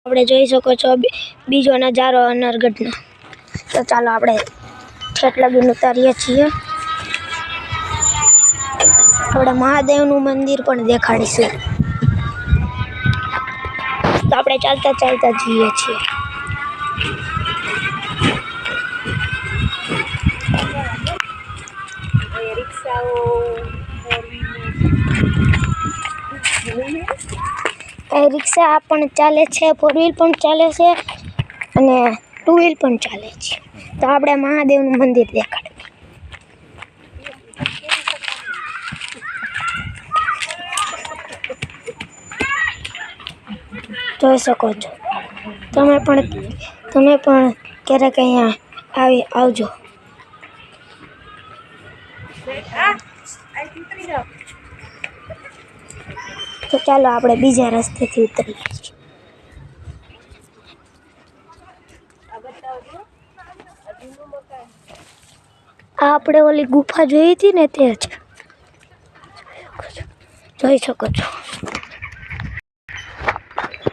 આપણે જોઈ શકો છો બીજો નજારો અનરગઢનો। તો ચાલો આપણે ઠેઠ લગીને ઉતારીએ છીએ। આપણે મહાદેવનું મંદિર પણ દેખાડીશું। તો આપણે ચાલતા ચાલતા જઈએ છીએ। રિક્ષા પણ ચાલે છે, 4 વ્હીલ પણ ચાલે છે અને 2 વ્હીલ પણ ચાલે છે। તો આપણે મહાદેવનું મંદિર દેખાડીએ। જોઈ શકો છો તમે પણ ક્યારેક અહીંયા આવજો। તો ચાલો આપણે બીજા રસ્તેથી ઉતરીએ છીએ। આ આપણે ઓલી ગુફા જોઈ હતી ને તે જ જોઈ શકો છો।